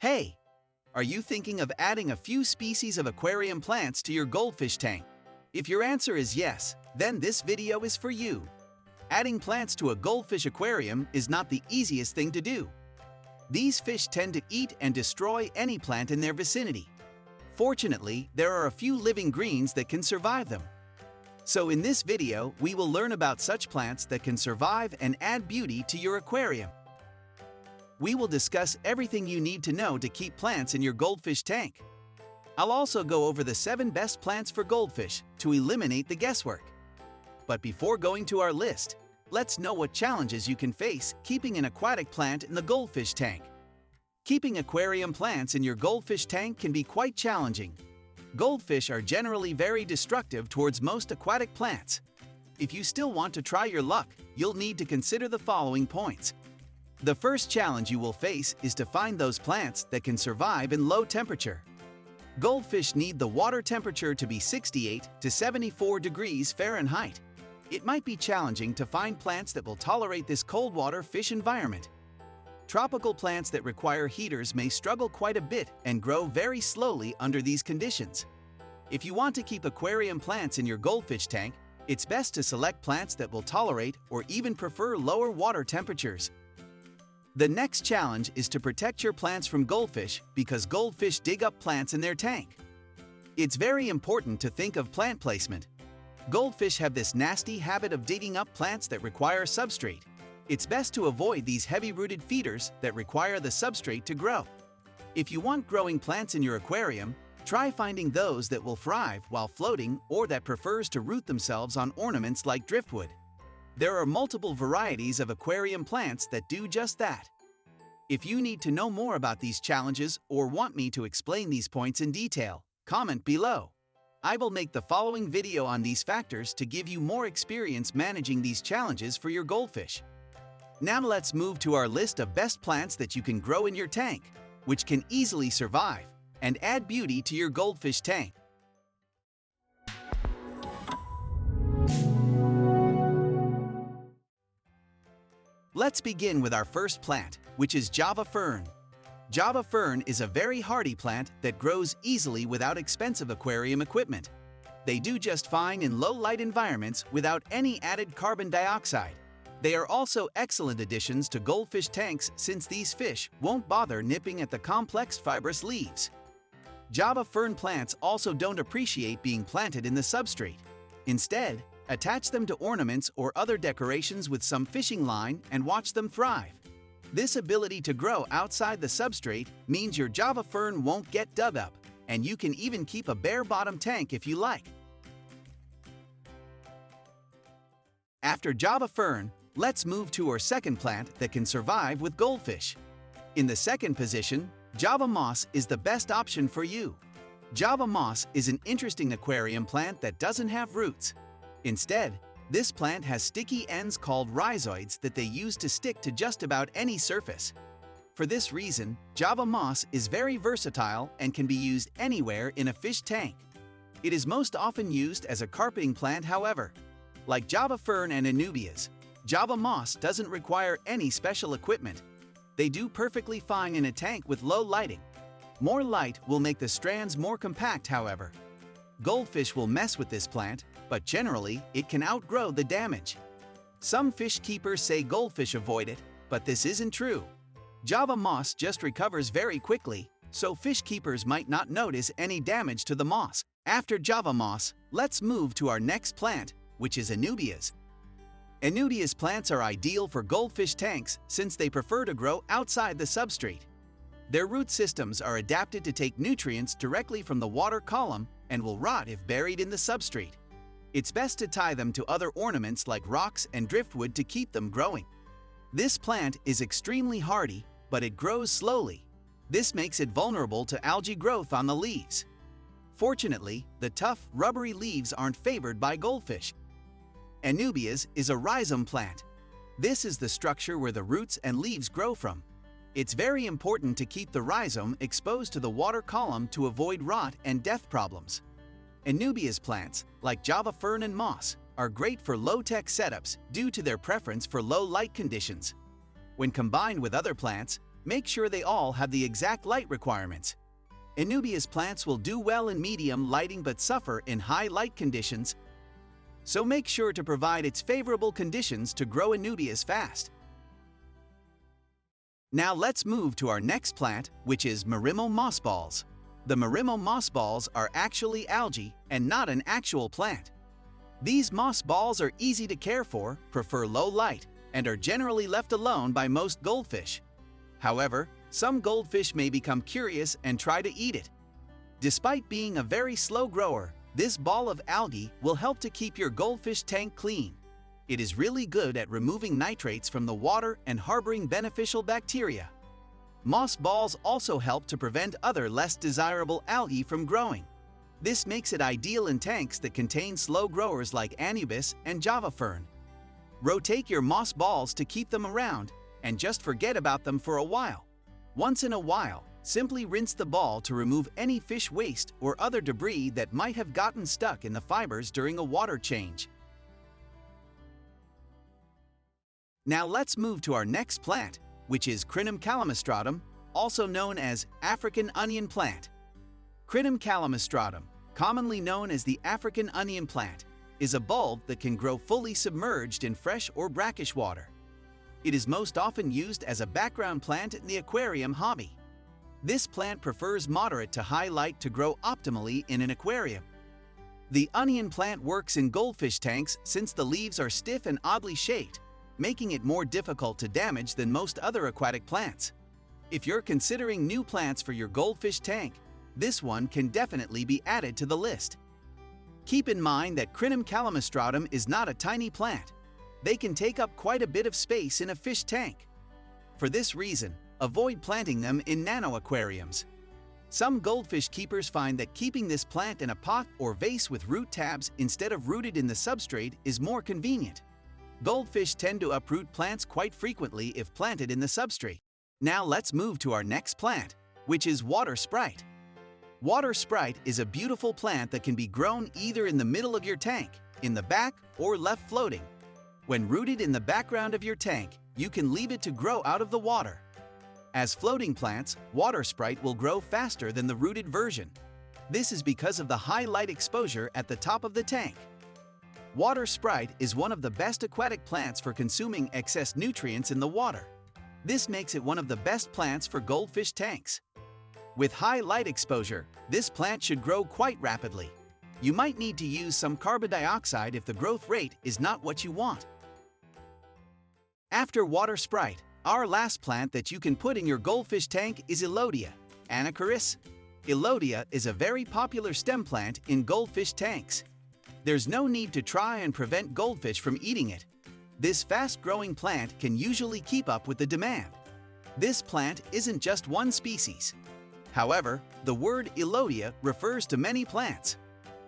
Hey! Are you thinking of adding a few species of aquarium plants to your goldfish tank? If your answer is yes, then this video is for you. Adding plants to a goldfish aquarium is not the easiest thing to do. These fish tend to eat and destroy any plant in their vicinity. Fortunately, there are a few living greens that can survive them. So in this video, we will learn about such plants that can survive and add beauty to your aquarium. We will discuss everything you need to know to keep plants in your goldfish tank. I'll also go over the 7 best plants for goldfish to eliminate the guesswork. But before going to our list, let's know what challenges you can face keeping an aquatic plant in the goldfish tank. Keeping aquarium plants in your goldfish tank can be quite challenging. Goldfish are generally very destructive towards most aquatic plants. If you still want to try your luck, you'll need to consider the following points. The first challenge you will face is to find those plants that can survive in low temperature. Goldfish need the water temperature to be 68 to 74 degrees Fahrenheit. It might be challenging to find plants that will tolerate this cold water fish environment. Tropical plants that require heaters may struggle quite a bit and grow very slowly under these conditions. If you want to keep aquarium plants in your goldfish tank, it's best to select plants that will tolerate or even prefer lower water temperatures. The next challenge is to protect your plants from goldfish because goldfish dig up plants in their tank. It's very important to think of plant placement. Goldfish have this nasty habit of digging up plants that require substrate. It's best to avoid these heavy-rooted feeders that require the substrate to grow. If you want growing plants in your aquarium, try finding those that will thrive while floating or that prefers to root themselves on ornaments like driftwood. There are multiple varieties of aquarium plants that do just that. If you need to know more about these challenges or want me to explain these points in detail, comment below. I will make the following video on these factors to give you more experience managing these challenges for your goldfish. Now let's move to our list of best plants that you can grow in your tank, which can easily survive and add beauty to your goldfish tank. Let's begin with our first plant, which is Java Fern. Java Fern is a very hardy plant that grows easily without expensive aquarium equipment. They do just fine in low-light environments without any added carbon dioxide. They are also excellent additions to goldfish tanks since these fish won't bother nipping at the complex fibrous leaves. Java Fern plants also don't appreciate being planted in the substrate. Instead, attach them to ornaments or other decorations with some fishing line and watch them thrive. This ability to grow outside the substrate means your Java Fern won't get dug up, and you can even keep a bare-bottom tank if you like. After Java Fern, let's move to our second plant that can survive with goldfish. In the second position, Java Moss is the best option for you. Java Moss is an interesting aquarium plant that doesn't have roots. Instead, this plant has sticky ends called rhizoids that they use to stick to just about any surface. For this reason, Java Moss is very versatile and can be used anywhere in a fish tank. It is most often used as a carpeting plant, however. Like Java Fern and Anubias, Java Moss doesn't require any special equipment. They do perfectly fine in a tank with low lighting. More light will make the strands more compact, however. Goldfish will mess with this plant, but generally, it can outgrow the damage. Some fish keepers say goldfish avoid it, but this isn't true. Java Moss just recovers very quickly, so fish keepers might not notice any damage to the moss. After Java Moss, let's move to our next plant, which is Anubias. Anubias plants are ideal for goldfish tanks since they prefer to grow outside the substrate. Their root systems are adapted to take nutrients directly from the water column and will rot if buried in the substrate. It's best to tie them to other ornaments like rocks and driftwood to keep them growing. This plant is extremely hardy, but it grows slowly. This makes it vulnerable to algae growth on the leaves. Fortunately, the tough, rubbery leaves aren't favored by goldfish. Anubias is a rhizome plant. This is the structure where the roots and leaves grow from. It's very important to keep the rhizome exposed to the water column to avoid rot and death problems. Anubias plants, like Java Fern and moss, are great for low-tech setups due to their preference for low light conditions. When combined with other plants, Make sure they all have the exact light requirements. Anubis plants will do well in medium lighting but suffer in high light conditions, so make sure to provide its favorable conditions to grow Anubis fast. Now let's move to our next plant, which is Marimo mossballs. The Marimo mossballs are actually algae and not an actual plant. These mossballs are easy to care for, prefer low light, and are generally left alone by most goldfish. However, some goldfish may become curious and try to eat it. Despite being a very slow grower, this ball of algae will help to keep your goldfish tank clean. It is really good at removing nitrates from the water and harboring beneficial bacteria. Moss balls also help to prevent other less desirable algae from growing. This makes it ideal in tanks that contain slow growers like Anubis and Java Fern. Rotate your moss balls to keep them around, and just forget about them for a while. Once in a while, simply rinse the ball to remove any fish waste or other debris that might have gotten stuck in the fibers during a water change. Now let's move to our next plant, which is Crinum calamistratum, also known as African onion plant. Crinum calamistratum, commonly known as the African onion plant, is a bulb that can grow fully submerged in fresh or brackish water. It is most often used as a background plant in the aquarium hobby. This plant prefers moderate to high light to grow optimally in an aquarium. The onion plant works in goldfish tanks since the leaves are stiff and oddly shaped, making it more difficult to damage than most other aquatic plants. If you're considering new plants for your goldfish tank, this one can definitely be added to the list. Keep in mind that Crinum calamistratum is not a tiny plant. They can take up quite a bit of space in a fish tank. For this reason, avoid planting them in nano aquariums. Some goldfish keepers find that keeping this plant in a pot or vase with root tabs instead of rooted in the substrate is more convenient. Goldfish tend to uproot plants quite frequently if planted in the substrate. Now let's move to our next plant, which is water sprite. Water sprite is a beautiful plant that can be grown either in the middle of your tank, in the back, or left floating. When rooted in the background of your tank, you can leave it to grow out of the water. As floating plants, water sprite will grow faster than the rooted version. This is because of the high light exposure at the top of the tank. Water sprite is one of the best aquatic plants for consuming excess nutrients in the water. This makes it one of the best plants for goldfish tanks. With high light exposure, this plant should grow quite rapidly. You might need to use some carbon dioxide if the growth rate is not what you want. After water sprite, our last plant that you can put in your goldfish tank is Elodea, Anacharis. Elodea is a very popular stem plant in goldfish tanks. There's no need to try and prevent goldfish from eating it. This fast-growing plant can usually keep up with the demand. This plant isn't just one species. However, the word Elodea refers to many plants.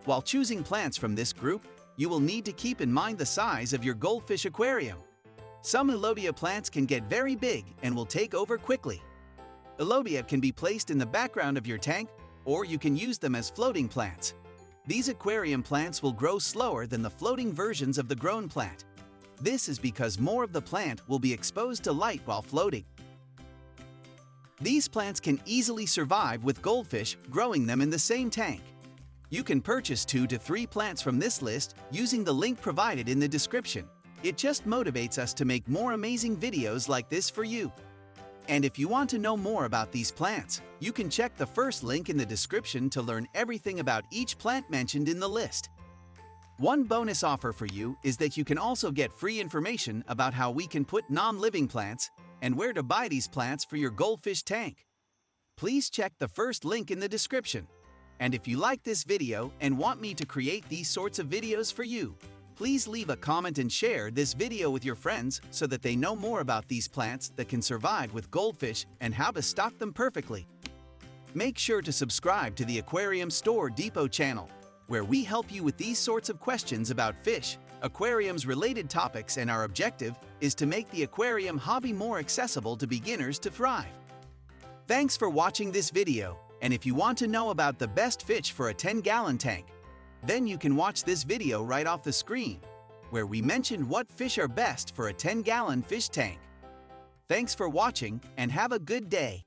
While choosing plants from this group, you will need to keep in mind the size of your goldfish aquarium. Some Elodea plants can get very big and will take over quickly. Elodea can be placed in the background of your tank, or you can use them as floating plants. These aquarium plants will grow slower than the floating versions of the grown plant. This is because more of the plant will be exposed to light while floating. These plants can easily survive with goldfish growing them in the same tank. You can purchase 2 to 3 plants from this list using the link provided in the description. It just motivates us to make more amazing videos like this for you. And if you want to know more about these plants, you can check the first link in the description to learn everything about each plant mentioned in the list. One bonus offer for you is that you can also get free information about how we can put non-living plants and where to buy these plants for your goldfish tank. Please check the first link in the description. And if you like this video and want me to create these sorts of videos for you, please leave a comment and share this video with your friends so that they know more about these plants that can survive with goldfish and how to stock them perfectly. Make sure to subscribe to the Aquarium Store Depot channel, where we help you with these sorts of questions about fish, aquariums-related topics, and our objective is to make the aquarium hobby more accessible to beginners to thrive. Thanks for watching this video, and if you want to know about the best fish for a 10-gallon tank, then you can watch this video right off the screen, where we mentioned what fish are best for a 10-gallon fish tank. Thanks for watching and have a good day.